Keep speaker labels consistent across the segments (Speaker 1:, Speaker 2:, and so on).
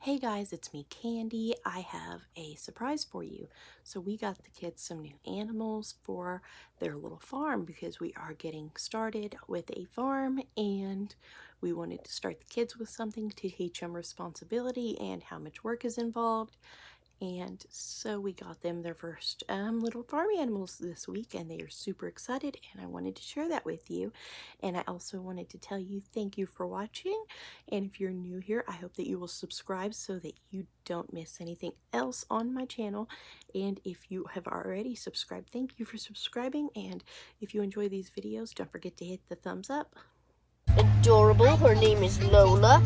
Speaker 1: Hey guys, it's me, Candy. I have a surprise for you. So we got the kids some new animals for their little farm because we are getting started with a farm and we wanted to start the kids with something to teach them responsibility and how much work is involved. And so we got them their first little farm animals this week, and they are super excited, and I wanted to share that with you. And I also wanted to tell you thank you for watching, and if you're new here, I hope that you will subscribe so that you don't miss anything else on my channel. And if you have already subscribed, thank you for subscribing, and if you enjoy these videos, don't forget to hit the thumbs up.
Speaker 2: Adorable. Her name is Lola.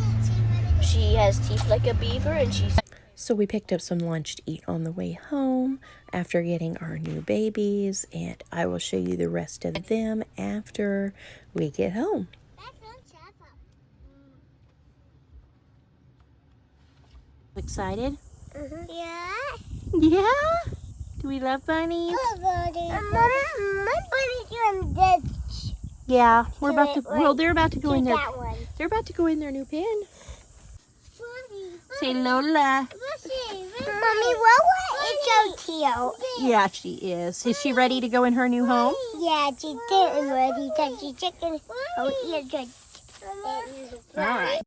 Speaker 2: She has teeth like a beaver, and she's...
Speaker 1: So we picked up some lunch to eat on the way home after getting our new babies, and I will show you the rest of them after we get home. Excited?
Speaker 3: Yeah.
Speaker 1: Yeah? Do we love bunnies?
Speaker 3: My bunny's doing this.
Speaker 1: Yeah, we're about to. Well, they're about to go in there.
Speaker 3: That one.
Speaker 1: They're about to go in their new pen. Say Lola.
Speaker 3: Mommy, Lola is so cute.
Speaker 1: Yeah, she is. Is she ready to go in her new home?
Speaker 3: Yeah, she's getting ready because she's checking her ears.
Speaker 1: All right.